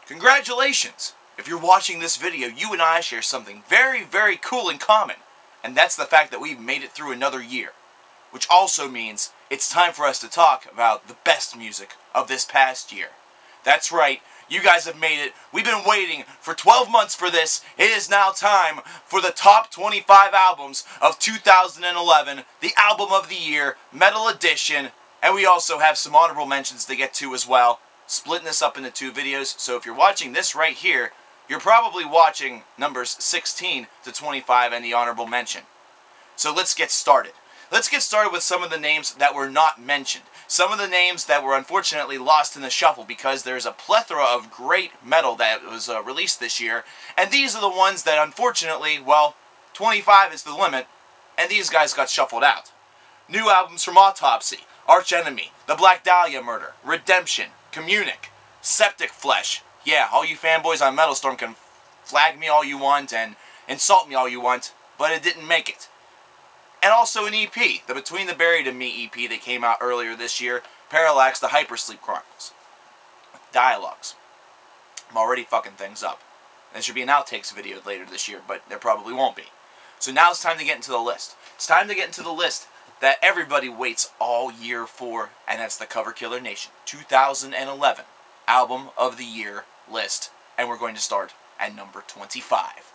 Congratulations! If you're watching this video, you and I share something very, very cool in common. And that's the fact that we've made it through another year. Which also means it's time for us to talk about the best music of this past year. That's right, you guys have made it. We've been waiting for 12 months for this. It is now time for the top 25 albums of 2011, the album of the year, Metal Edition, and we also have some honorable mentions to get to as well. Splitting this up into two videos, so if you're watching this right here, you're probably watching numbers 16 to 25 and the honorable mention. So let's get started. Let's get started with some of the names that were not mentioned. Some of the names that were unfortunately lost in the shuffle because there's a plethora of great metal that was released this year. And these are the ones that unfortunately, well, 25 is the limit, and these guys got shuffled out. New albums from Autopsy, Arch Enemy, The Black Dahlia Murder, Redemption, Communic, Septic Flesh. Yeah, all you fanboys on Metal Storm can flag me all you want and insult me all you want, but it didn't make it. And also an EP, the Between the Buried and Me EP that came out earlier this year, Parallax, The Hypersleep Chronicles. Dialogues. I'm already fucking things up. There should be an outtakes video later this year, but there probably won't be. So now it's time to get into the list. It's time to get into the list that everybody waits all year for, and that's the Coverkillernation 2011 Album of the Year list. And we're going to start at number 25.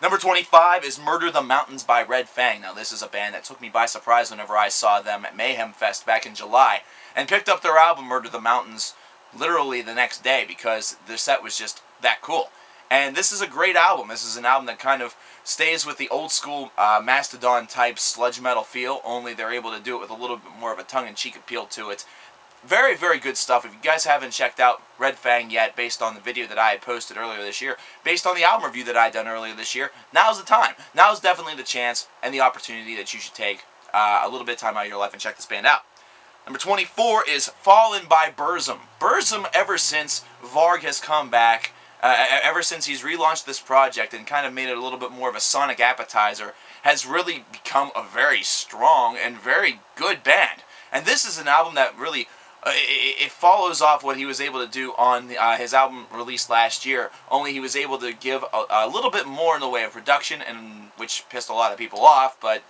Number 25 is Murder the Mountains by Red Fang. Now this is a band that took me by surprise whenever I saw them at Mayhem Fest back in July, and picked up their album Murder the Mountains literally the next day because their set was just that cool. And this is a great album. This is an album that kind of stays with the old school Mastodon type sludge metal feel, only they're able to do it with a little bit more of a tongue-in-cheek appeal to it. Very, very good stuff. If you guys haven't checked out Red Fang yet, based on the video that I had posted earlier this year, based on the album review that I had done earlier this year, now's the time. Now's definitely the chance and the opportunity that you should take a little bit of time out of your life and check this band out. Number 24 is Fallen by Burzum. Burzum, ever since Varg has come back, ever since he's relaunched this project and kind of made it a little bit more of a sonic appetizer, has really become a very strong and very good band. And this is an album that really, it follows off what he was able to do on his album released last year, only he was able to give a little bit more in the way of production, and which pissed a lot of people off, but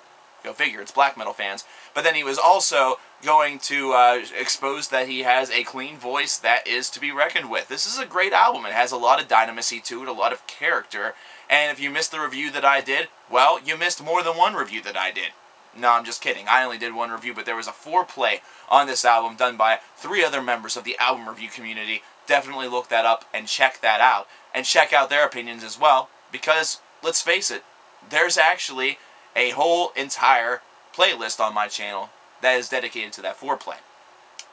go figure, it's black metal fans. But then he was also going to expose that he has a clean voice that is to be reckoned with. This is a great album. It has a lot of dynamisty to it, a lot of character. And if you missed the review that I did, well, you missed more than one review that I did. No, I'm just kidding. I only did one review, but there was a foreplay on this album done by 3 other members of the album review community. Definitely look that up and check that out. And check out their opinions as well, because, let's face it, there's actually a whole entire playlist on my channel that is dedicated to that foreplay.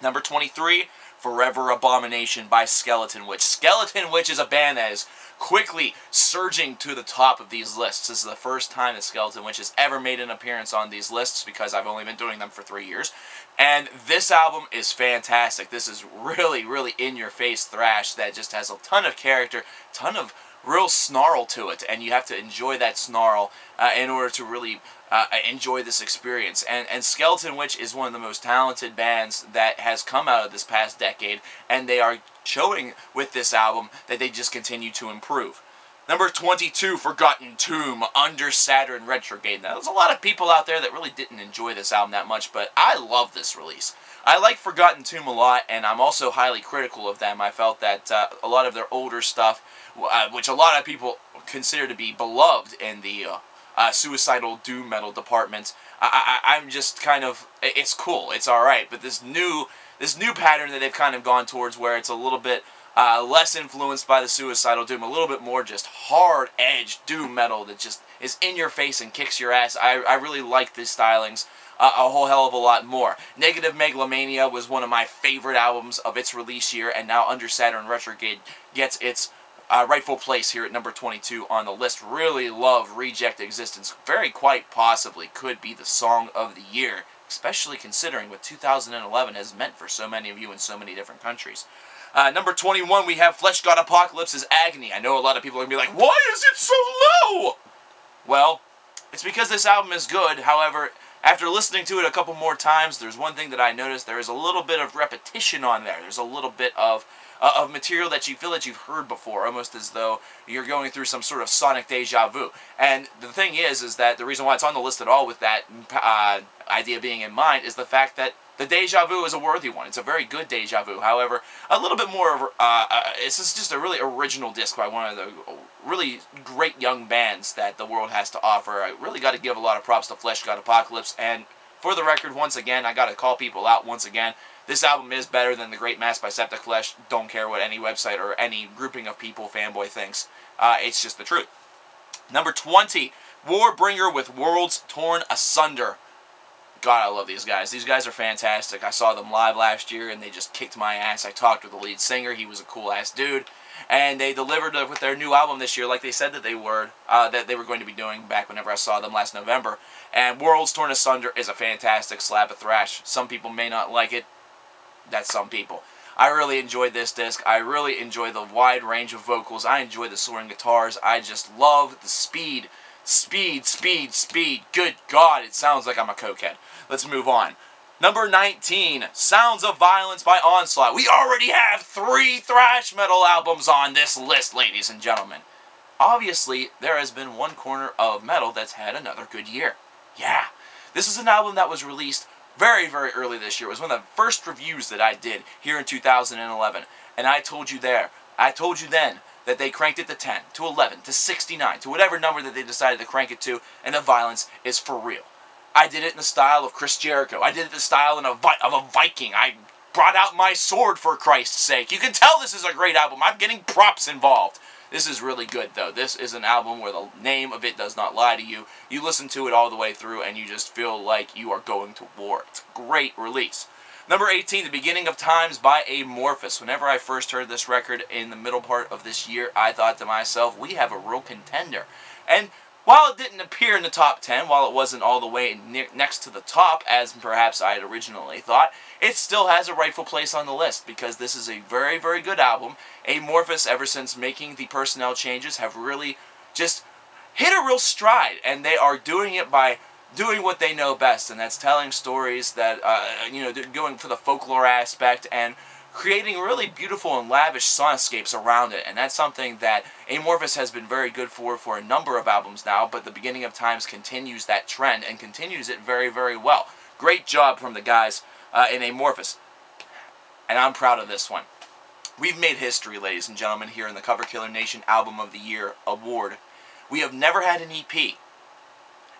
Number 23, Forever Abomination by Skeleton Witch. Skeleton Witch is a band that is quickly surging to the top of these lists. This is the first time that Skeleton Witch has ever made an appearance on these lists because I've only been doing them for 3 years. And this album is fantastic. This is really, really in-your-face thrash that just has a ton of character, ton of real snarl to it, and you have to enjoy that snarl in order to really enjoy this experience. And Skeleton Witch is one of the most talented bands that has come out of this past decade, and they are showing with this album that they just continue to improve. Number 22, Forgotten Tomb, Under Saturn Retrograde. Now, there's a lot of people out there that really didn't enjoy this album that much, but I love this release. I like Forgotten Tomb a lot, and I'm also highly critical of them. I felt that a lot of their older stuff, which a lot of people consider to be beloved in the suicidal doom metal department, I'm just kind of, it's cool, it's alright, but this new pattern that they've kind of gone towards where it's a little bit less influenced by the suicidal doom, a little bit more just hard-edged doom metal that just is in your face and kicks your ass. I really like these stylings a whole hell of a lot more. Negative Megalomania was one of my favorite albums of its release year, and now Under Saturn Retrograde gets its rightful place here at number 22 on the list. Really love Reject Existence. Very quite possibly could be the song of the year, especially considering what 2011 has meant for so many of you in so many different countries. Number 21, we have Flesh God Apocalypse's Agony. I know a lot of people are going to be like, why is it so low? Well, it's because this album is good. However, after listening to it a couple more times, there's one thing that I noticed. There is a little bit of repetition on there. There's a little bit of of material that you feel that you've heard before, almost as though you're going through some sort of sonic deja vu. And the thing is that the reason why it's on the list at all with that idea being in mind is the fact that the deja vu is a worthy one. It's a very good deja vu. However, a little bit more, this is just a really original disc by one of the really great young bands that the world has to offer. I really got to give a lot of props to Flesh God Apocalypse, and for the record, once again, I got to call people out once again. This album is better than The Great Mass by Septic Flesh. Don't care what any website or any grouping of people, fanboy, thinks. It's just the truth. Number 20, Warbringer with Worlds Torn Asunder. God, I love these guys. These guys are fantastic. I saw them live last year, and they just kicked my ass. I talked with the lead singer. He was a cool-ass dude. And they delivered with their new album this year like they said that they were going to be doing back whenever I saw them last November. And Worlds Torn Asunder is a fantastic slab of thrash. Some people may not like it. That's some people. I really enjoyed this disc. I really enjoy the wide range of vocals. I enjoy the soaring guitars. I just love the speed. Speed, speed, speed. Good God, it sounds like I'm a cokehead. Let's move on. Number 19, Sounds of Violence by Onslaught. We already have 3 thrash metal albums on this list, ladies and gentlemen. Obviously, there has been one corner of metal that's had another good year. Yeah, this is an album that was released very, very early this year. It was one of the first reviews that I did here in 2011. And I told you then, that they cranked it to 10, to 11, to 69, to whatever number that they decided to crank it to, and the violence is for real. I did it in the style of Chris Jericho. I did it in the style of a Viking. I brought out my sword, for Christ's sake. You can tell this is a great album. I'm getting props involved. This is really good, though. This is an album where the name of it does not lie to you. You listen to it all the way through, and you just feel like you are going to war. It's a great release. Number 18, The Beginning of Times by Amorphis. Whenever I first heard this record in the middle part of this year, I thought to myself, we have a real contender. And while it didn't appear in the top 10, while it wasn't all the way next to the top, as perhaps I had originally thought, it still has a rightful place on the list, because this is a very, very good album. Amorphis, ever since making the personnel changes, have really just hit a real stride, and they are doing it by doing what they know best, and that's telling stories that, going for the folklore aspect and creating really beautiful and lavish soundscapes around it. And that's something that Amorphis has been very good for a number of albums now, but The Beginning of Times continues that trend and continues it very, very well. Great job from the guys in Amorphis, and I'm proud of this one. We've made history, ladies and gentlemen, here in the coverkillernation Album of the Year award. We have never had an EP.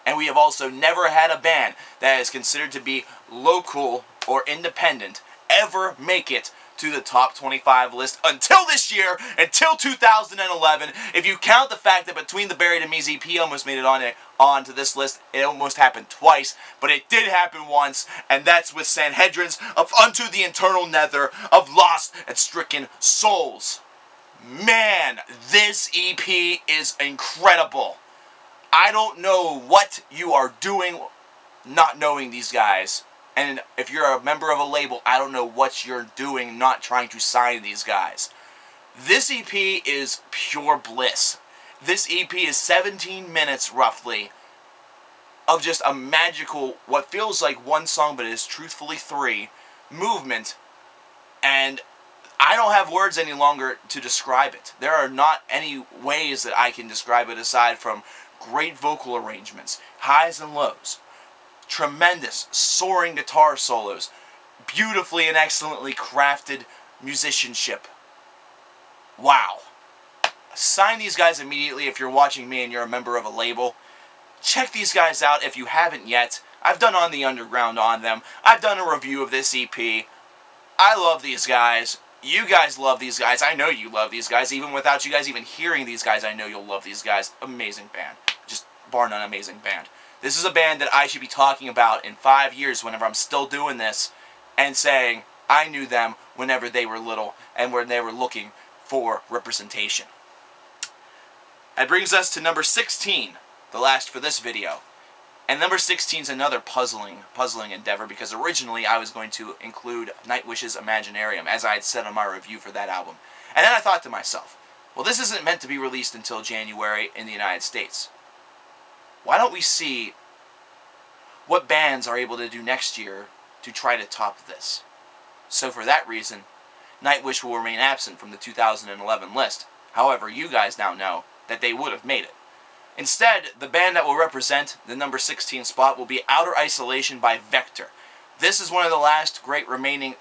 And we have also never had a band that is considered to be local or independent ever make it to the top 25 list until this year, until 2011. If you count the fact that Between the Buried and Me's EP almost made it onto this list, it almost happened twice, but it did happen once, and that's with Sanhedrins of Unto the Eternal Nether of Lost and Stricken Souls. Man, this EP is incredible. I don't know what you are doing not knowing these guys. And if you're a member of a label, I don't know what you're doing not trying to sign these guys. This EP is pure bliss. This EP is 17 minutes, roughly, of just a magical, what feels like one song, but is truthfully 3, movement. And I don't have words any longer to describe it. There are not any ways that I can describe it aside from great vocal arrangements, highs and lows, tremendous soaring guitar solos, beautifully and excellently crafted musicianship. Wow. Sign these guys immediately if you're watching me and you're a member of a label. Check these guys out if you haven't yet. I've done On the Underground on them. I've done a review of this EP. I love these guys. You guys love these guys. I know you love these guys. Even without you guys even hearing these guys, I know you'll love these guys. Amazing band. Just bar none, amazing band. This is a band that I should be talking about in 5 years whenever I'm still doing this and saying I knew them whenever they were little and when they were looking for representation. That brings us to number 16, the last for this video. And number 16 is another puzzling endeavor, because originally I was going to include Nightwish's Imaginarium, as I had said on my review for that album. And then I thought to myself, well, this isn't meant to be released until January in the United States. Why don't we see what bands are able to do next year to try to top this? So for that reason, Nightwish will remain absent from the 2011 list. However, you guys now know that they would have made it. Instead, the band that will represent the number 16 spot will be Outer Isolation by Vector. This is one of the last remaining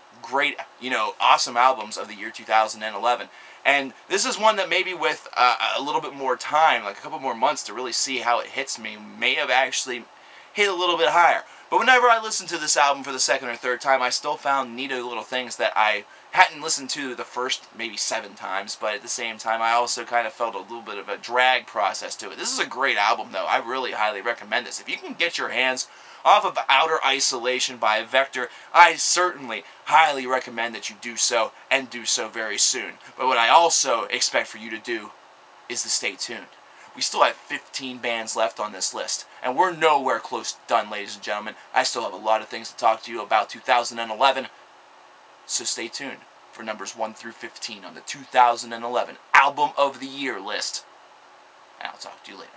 awesome albums of the year 2011. And this is one that maybe with a little bit more time, like a couple more months to really see how it hits me, may have actually hit a little bit higher. But whenever I listened to this album for the second or third time, I still found neato little things that I hadn't listened to the first maybe 7 times, but at the same time I also kind of felt a little bit of a drag process to it. This is a great album though. I really highly recommend this. If you can get your hands off of Outer Isolation by Vector, I certainly highly recommend that you do so, and do so very soon. But what I also expect for you to do is to stay tuned. We still have 15 bands left on this list, and we're nowhere close to done, ladies and gentlemen. I still have a lot of things to talk to you about 2011, so stay tuned for numbers 1 through 15 on the 2011 Album of the Year list. And I'll talk to you later.